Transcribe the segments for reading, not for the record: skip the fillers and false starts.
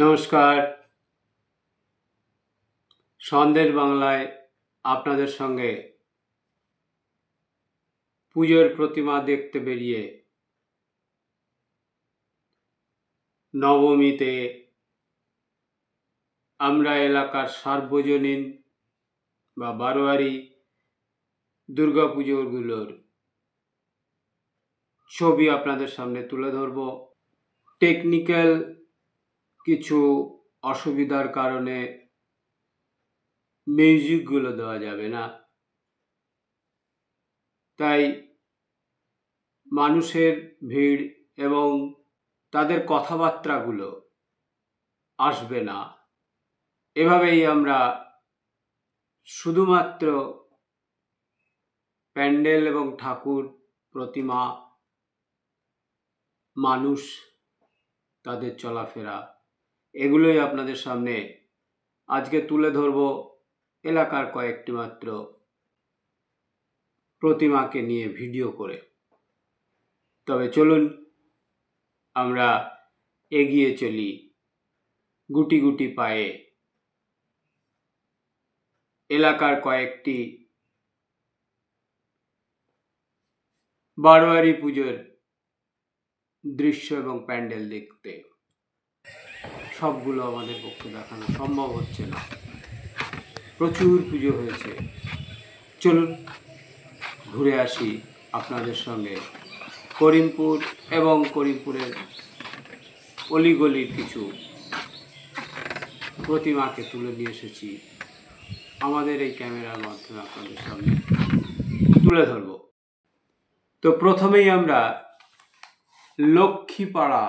নমস্কার, সন্দেশ বাংলায় আপনাদের সঙ্গে পুজোর প্রতিমা দেখতে বেরিয়ে নবমীতে আমরা এলাকার সার্বজনীন বা বারোয়ারি দুর্গাপুজোগুলোর ছবি আপনাদের সামনে তুলে ধরব। টেকনিক্যাল কিছু অসুবিধার কারণে মিউজিকগুলো দেওয়া যাবে না, তাই মানুষের ভিড় এবং তাদের কথাবার্তাগুলো আসবে না। এভাবেই আমরা শুধুমাত্র প্যান্ডেল এবং ঠাকুর, প্রতিমা, মানুষ, তাদের চলাফেরা এগুলোই আপনাদের সামনে আজকে তুলে ধরব এলাকার কয়েকটি মাত্র প্রতিমাকে নিয়ে ভিডিও করে। তবে চলুন আমরা এগিয়ে চলি গুটি গুটি পায়ে এলাকার কয়েকটি বারোয়ারি পুজোর দৃশ্য এবং প্যান্ডেল দেখতে। সবগুলো আমাদের পক্ষে দেখানো সম্ভব হচ্ছে না, প্রচুর পুজো হয়েছে। চলুন ঘুরে আসি আপনাদের সঙ্গে করিমপুর এবং করিমপুরের অলিগলির কিছু প্রতিমাকে তুলে নিয়ে এসেছি আমাদের এই ক্যামেরার মাধ্যমে আপনাদের সামনে তুলে ধরব। তো প্রথমেই আমরা লক্ষ্মীপাড়া,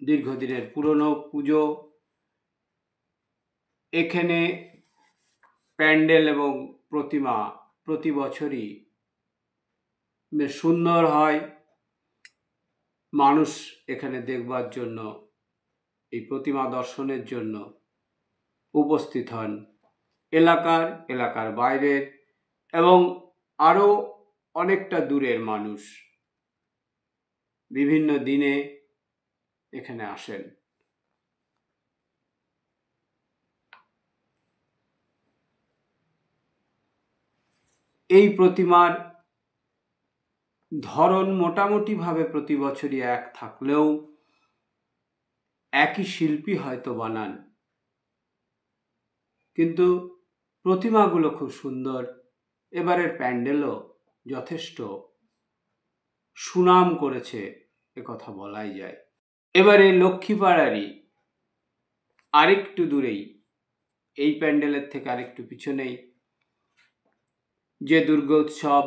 দীর্ঘদিনের পুরনো পুজো, এখানে প্যান্ডেল এবং প্রতিমা প্রতি বছরই বেশ সুন্দর হয়। মানুষ এখানে দেখবার জন্য, এই প্রতিমা দর্শনের জন্য উপস্থিত হন এলাকার বাইরের এবং আরও অনেকটা দূরের মানুষ বিভিন্ন দিনে এখানে আসেন। এই প্রতিমার ধরন মোটামুটিভাবে প্রতি বছরই এক থাকলেও একই শিল্পী হয়তো বানান, কিন্তু প্রতিমাগুলো খুব সুন্দর। এবারের প্যান্ডেলও যথেষ্ট সুনাম করেছে, একথা বলাই যায়। এবারে লক্ষ্মীপাড়ারই আরেকটু দূরেই, এই প্যান্ডেলের থেকে আরেকটু পিছনেই যে দুর্গোৎসব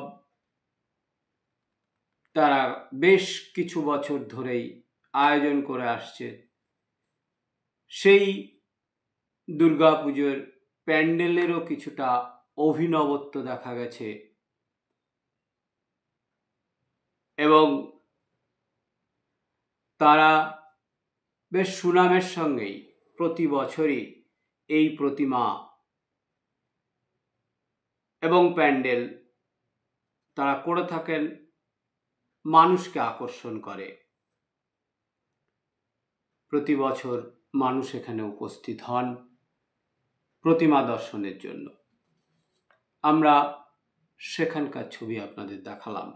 তারা বেশ কিছু বছর ধরেই আয়োজন করে আসছে, সেই দুর্গাপুজোর প্যান্ডেলেরও কিছুটা অভিনবত্ব দেখা গেছে এবং তারা বেশ সুনামের সঙ্গেই প্রতি বছরই এই প্রতিমা এবং প্যান্ডেল তারা করে থাকেন, মানুষকে আকর্ষণ করে। প্রতি বছর মানুষ এখানে উপস্থিত হন প্রতিমা দর্শনের জন্য। আমরা সেখানকার ছবি আপনাদের দেখালাম।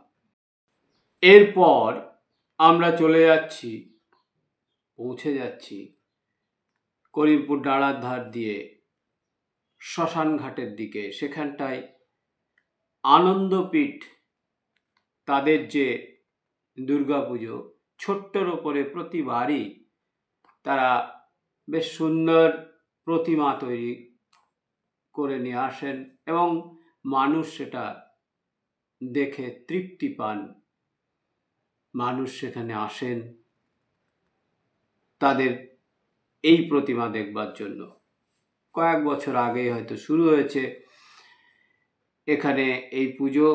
এরপর আমরা পৌঁছে যাচ্ছি করিমপুর ডাড়ার ধার দিয়ে শ্মশান ঘাটের দিকে। সেখানটায় আনন্দপীঠ, তাদের যে দুর্গাপুজো, ছোট্টর ওপরে প্রতিবারই তারা বেশ সুন্দর প্রতিমা তৈরি করে নিয়ে আসেন এবং মানুষ সেটা দেখে তৃপ্তি পান। মানুষ সেখানে আসেন তাদের এই প্রতিমা দেখবার জন্য। কয়েক বছর আগেই হয়তো শুরু হয়েছে এখানে এই পুজো,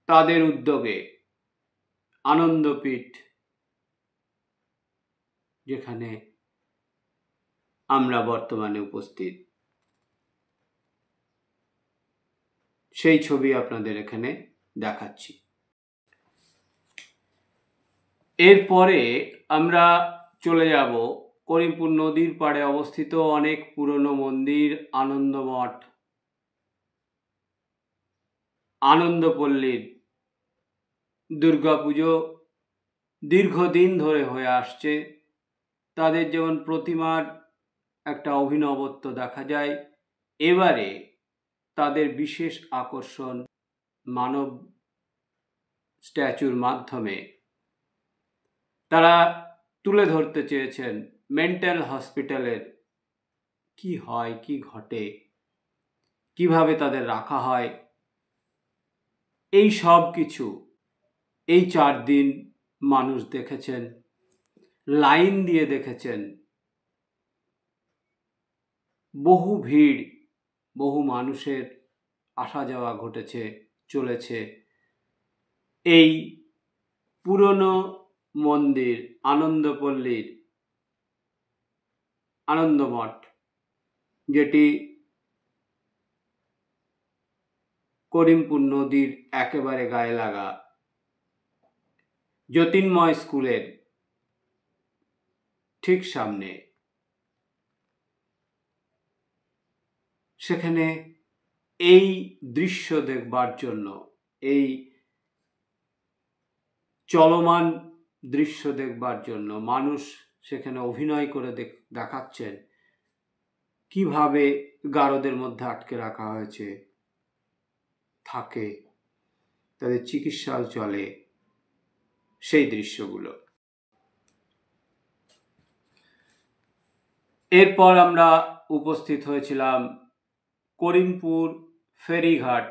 তাদের উদ্যোগে আনন্দপীঠ, যেখানে আমরা বর্তমানে উপস্থিত, সেই ছবি আপনাদের এখানে দেখাচ্ছি। এরপরে আমরা চলে যাব করিমপুর নদীর পাড়ে অবস্থিত অনেক পুরনো মন্দির আনন্দমঠ, আনন্দপল্লীর দুর্গাপুজো দীর্ঘদিন ধরে হয়ে আসছে। তাদের যেমন প্রতিমার একটা অভিনবত্ব দেখা যায়, এবারে তাদের বিশেষ আকর্ষণ মানব স্ট্যাচুর মাধ্যমে তারা তুলে ধরতে চেয়েছেন মেন্টাল হসপিটালের কি হয়, কি ঘটে, কিভাবে তাদের রাখা হয়, এই সব কিছু এই 4 দিন মানুষ দেখেছেন, লাইন দিয়ে দেখেছেন। বহু ভিড়, বহু মানুষের আসা যাওয়া ঘটেছে, চলেছে। এই পুরনো মন্দির আনন্দপল্লীর আনন্দমঠ, যেটি করিমপুর নদীর একেবারে গায়ে লাগা জ্যোতির্ময় স্কুলের ঠিক সামনে, সেখানে এই দৃশ্য দেখবার জন্য, এই চলমান দৃশ্য দেখবার জন্য মানুষ সেখানে অভিনয় করে দেখাচ্ছেন কিভাবে গারদের মধ্যে আটকে রাখা হয়েছে, থাকে, তাদের চিকিৎসাও চলে, সেই দৃশ্যগুলো। এরপর আমরা উপস্থিত হয়েছিলাম করিমপুর ফেরিঘাট,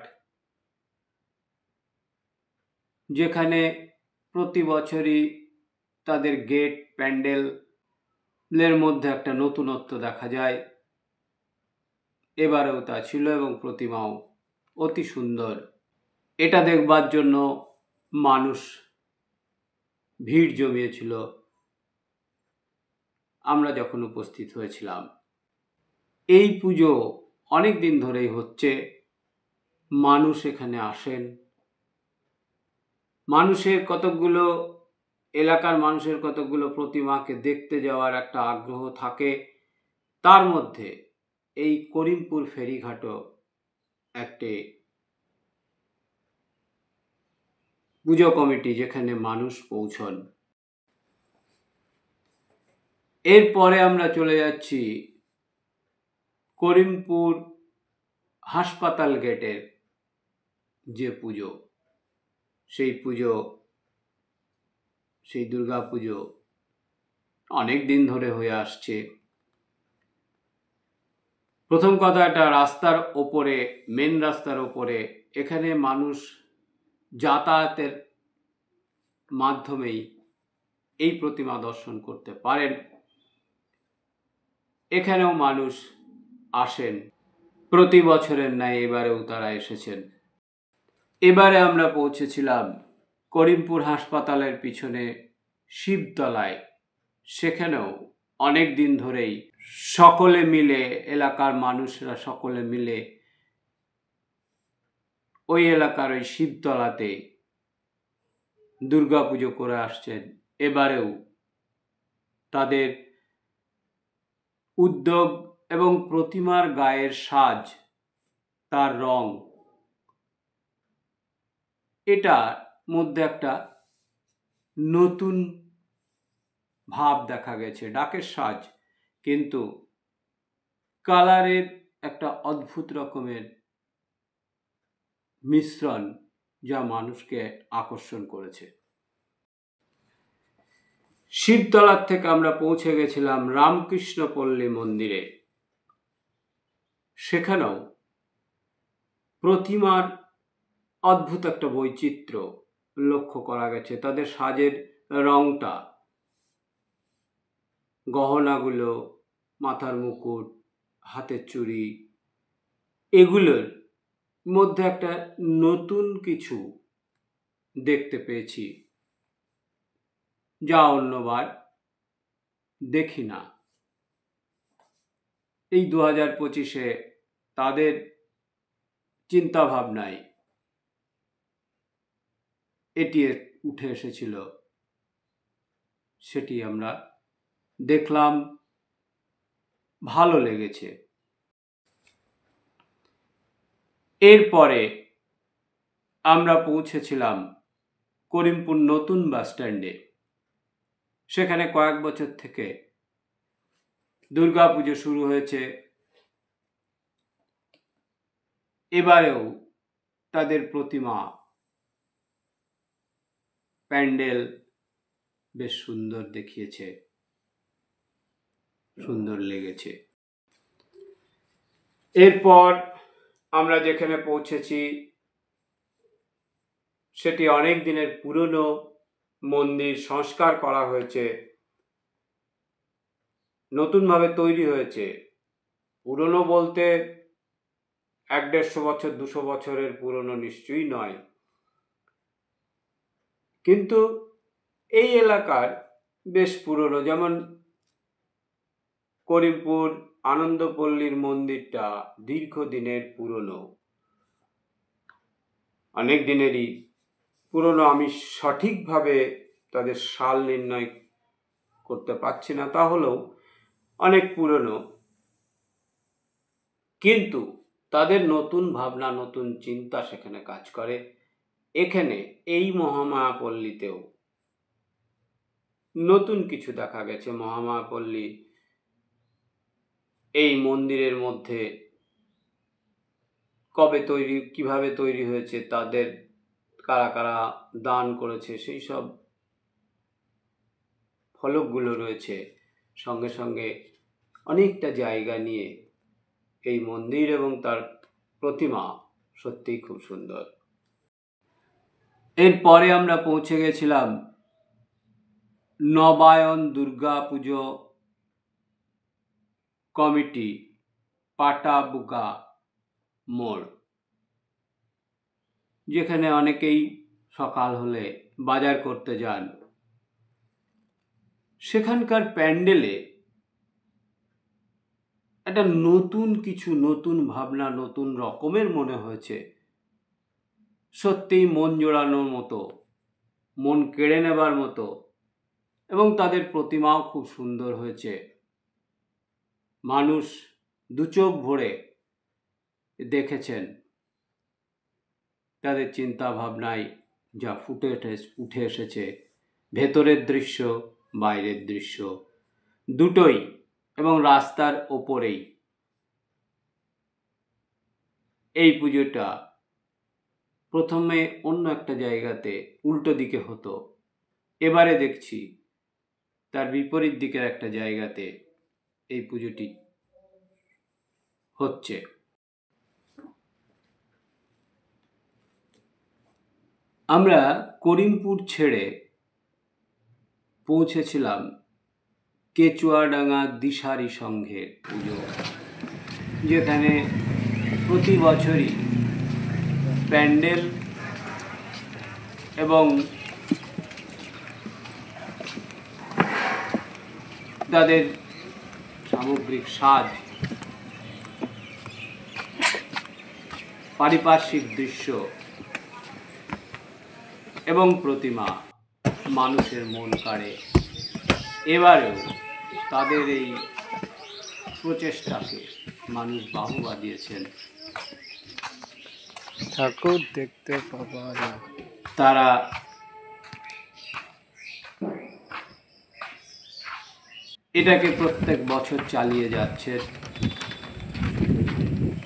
যেখানে প্রতি বছরই তাদের গেট প্যান্ডেলের মধ্যে একটা নতুনত্ব দেখা যায়। এবারেও তা ছিল এবং প্রতিমাও অতি সুন্দর। এটা দেখবার জন্য মানুষ ভিড় জমিয়েছিল আমরা যখন উপস্থিত হয়েছিলাম। এই পুজো অনেক দিন ধরেই হচ্ছে, মানুষ এখানে আসেন, এলাকার মানুষের কতকগুলো প্রতিমাকে দেখতে যাওয়ার একটা আগ্রহ থাকে। তার মধ্যে এই করিমপুর ফেরিঘাটও একটি পুজো কমিটি যেখানে মানুষ পৌঁছন। এরপরে আমরা চলে যাচ্ছি করিমপুর হাসপাতাল গেটের যে পুজো, সেই দুর্গা পুজো অনেক দিন ধরে হয়ে আসছে। প্রথম কথা, একটা রাস্তার ওপরে, মেন রাস্তার ওপরে, এখানে মানুষ যাতায়াতের মাধ্যমেই এই প্রতিমা দর্শন করতে পারেন। এখানেও মানুষ আসেন, প্রতি বছরের ন্যায় এবারেও তারা এসেছেন। এবারে আমরা পৌঁছেছিলাম করিমপুর হাসপাতালের পিছনে শিবতলায়। সেখানেও অনেক দিন ধরেই সকলে মিলে, এলাকার মানুষরা সকলে মিলে ওই এলাকার ওই শিবতলাতে দুর্গাপুজো করে আসছেন। এবারেও তাদের উদ্যোগ এবং প্রতিমার গায়ের সাজ, তার রং, এটার মধ্যে একটা নতুন ভাব দেখা গেছে। ডাকের সাজ, কিন্তু কালারের একটা অদ্ভুত রকমের মিশ্রণ, যা মানুষকে আকর্ষণ করেছে। শিবতলার থেকে আমরা পৌঁছে গেছিলাম রামকৃষ্ণপল্লী মন্দিরে। সেখানেও প্রতিমার অদ্ভুত একটা বৈচিত্র্য লক্ষ্য করা গেছে। তাদের সাজের রংটা, গহনাগুলো, মাথার মুকুট, হাতের চুড়ি, এগুলোর মধ্যে একটা নতুন কিছু দেখতে পেয়েছি, যা অন্যবার দেখি না। এই 2025-এ তাদের চিন্তা ভাবনায় এটি উঠে এসেছিল, সেটি আমরা দেখলাম, ভালো লেগেছে। এরপরে আমরা পৌঁছেছিলাম করিমপুর নতুন বাস স্ট্যান্ডে। সেখানে কয়েক বছর থেকে দুর্গাপুজো শুরু হয়েছে। এবারেও তাদের প্রতিমা, প্যান্ডেল বেশ সুন্দর দেখিয়েছে, সুন্দর লেগেছে। এরপর আমরা যেখানে পৌঁছেছি সেটি অনেক দিনের পুরনো মন্দির, সংস্কার করা হয়েছে, নতুনভাবে তৈরি হয়েছে। পুরনো বলতে 1-150 বছর 200 বছরের পুরনো নিশ্চয়ই নয়, কিন্তু এই এলাকার বেশ পুরনো। যেমন করিমপুর আনন্দপল্লীর মন্দিরটা দীর্ঘদিনের পুরনো, অনেক দিনেরই পুরনো। আমি সঠিকভাবে তাদের সাল নির্ণয় করতে পারছি না, তাহলেও অনেক পুরনো। কিন্তু তাদের নতুন ভাবনা, নতুন চিন্তা সেখানে কাজ করে। এখানে এই মহামায়াপল্লীতেও নতুন কিছু দেখা গেছে। মহামায়াপল্লী এই মন্দিরের মধ্যে কবে তৈরি, কিভাবে তৈরি হয়েছে, তাদের কারা কারা দান করেছে সেই সব ফলকগুলো রয়েছে। সঙ্গে সঙ্গে অনেকটা জায়গা নিয়ে এই মন্দির এবং তার প্রতিমা সত্যিই খুব সুন্দর। এরপরে আমরা পৌঁছে গেছিলাম নবায়ন দুর্গা পুজো কমিটি, পাটাবুকা মোড়, যেখানে অনেকেই সকাল হলে বাজার করতে যান। সেখানকার প্যান্ডেলে একটা নতুন কিছু, নতুন ভাবনা, নতুন রকমের মনে হয়েছে। সত্যিই মন জোড়ানোর মতো, মন কেড়ে নেবার মতো, এবং তাদের প্রতিমাও খুব সুন্দর হয়েছে। মানুষ দুচোখ ভরে দেখেছেন তাদের চিন্তা ভাবনায় যা উঠে এসেছে, ভেতরের দৃশ্য, বাইরের দৃশ্য দুটোই, এবং রাস্তার ওপরেই। এই পুজোটা প্রথমে অন্য একটা জায়গাতে উল্টো দিকে হতো, এবারে দেখছি তার বিপরীত দিকের একটা জায়গাতে এই পুজোটি হচ্ছে। আমরা করিমপুর ছেড়ে পৌঁছেছিলাম কেচুয়াডাঙ্গা দিশারি সংঘের পুজো, যেখানে প্রতি বছরই প্যান্ডেল এবং তাদের সামগ্রিক সাজ, পারিপার্শ্বিক দৃশ্য এবং প্রতিমা মানুষের মন কাড়ে। এবারেও তাদের এই প্রচেষ্টাকে মানুষ বাহবা দিয়েছেন। ঠাকুর দেখতে পাওয়া যায়। তারা এটাকে প্রত্যেক বছর চালিয়ে যাচ্ছে।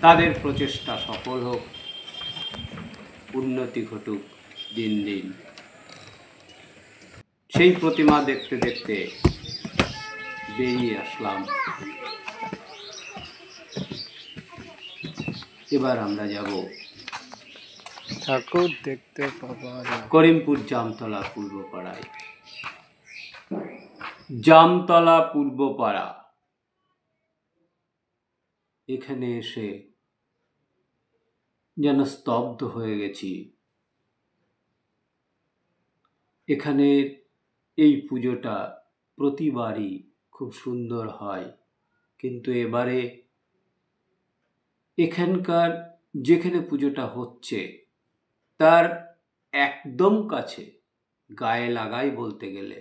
তাদের প্রচেষ্টা সফল হোক, উন্নতি ঘটুক দিন দিন। সেই প্রতিমা দেখতে দেখতে বেরিয়ে আসলাম। এবার আমরা যাব ঠাকুর দেখতে পাওয়া যায় করিমপুর জামতলা পূর্বপাড়ায়। জামতলা পূর্বপাড়া, এখানে এসে যেন স্তব্ধ হয়ে গেছি। এখানে এই পুজোটা প্রতিবারই খুব সুন্দর হয়, কিন্তু এবারে এখানকার যেখানে পুজোটা হচ্ছে তার একদম কাছে, গায়ে লাগাই বলতে গেলে,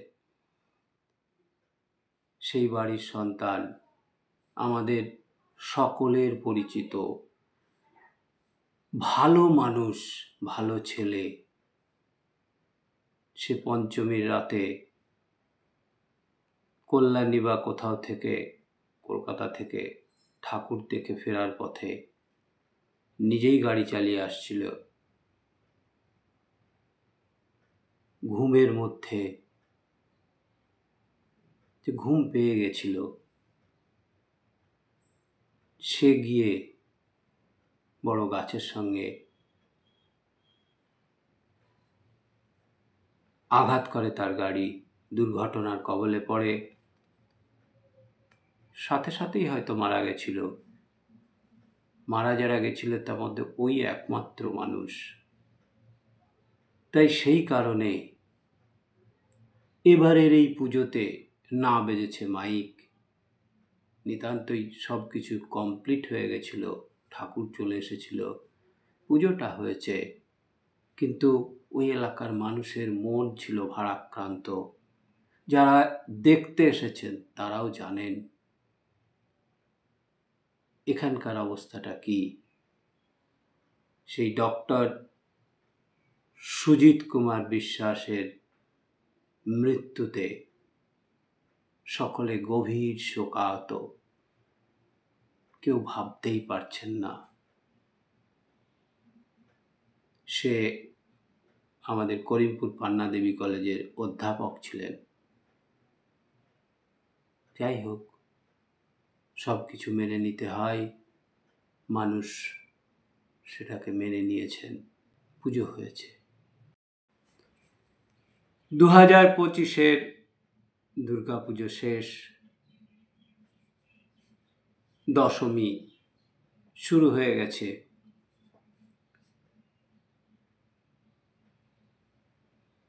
সেই বাড়ির সন্তান, আমাদের সকলের পরিচিত ভালো মানুষ, ভালো ছেলে, সে পঞ্চমীর রাতে কল্যাণী বা কোথাও থেকে, কলকাতা থেকে ঠাকুর দেখে ফেরার পথে নিজেই গাড়ি চালিয়ে আসছিল। ঘুমের মধ্যে যে ঘুম পেয়ে গেছিল, সে গিয়ে বড় গাছের সঙ্গে আঘাত করে, তার গাড়ি দুর্ঘটনার কবলে পড়ে, সাথে সাথেই হয়তো মারা গেছিল। মারা যারা গেছিল তার মধ্যে ওই একমাত্র মানুষ। তাই সেই কারণে এবারের এই পুজোতে না বেজেছে মাইক, নিতান্তই সব কিছু কমপ্লিট হয়ে গেছিল, ঠাকুর চলে এসেছিল, পুজোটা হয়েছে, কিন্তু ওই এলাকার মানুষের মন ছিল ভারাক্রান্ত। যারা দেখতে এসেছেন তারাও জানেন এখানকার অবস্থাটা কি। সেই ডক্টর সুজিত কুমার বিশ্বাসের মৃত্যুতে সকলে গভীর শোকাহত, কেউ ভাবতেই পারছেন না। সে আমাদের করিমপুর পান্না দেবী কলেজের অধ্যাপক ছিলেন। যাই হোক, সব কিছু মেনে নিতে হয়, মানুষ সেটাকে মেনে নিয়েছেন, পুজো হয়েছে। 2025-এর দুর্গাপুজো শেষ, দশমী শুরু হয়ে গেছে।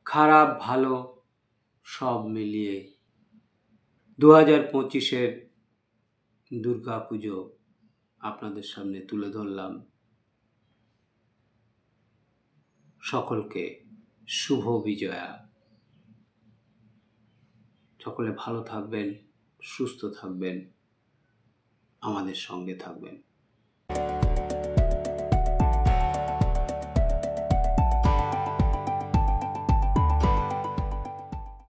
খারাপ ভালো সব মিলিয়ে 2025-এর দুর্গাপুজো আপনাদের সামনে তুলে ধরলাম। সকলকে শুভ বিজয়া। সকলে ভালো থাকবেন, সুস্থ থাকবেন, আমাদের সঙ্গে থাকবেন।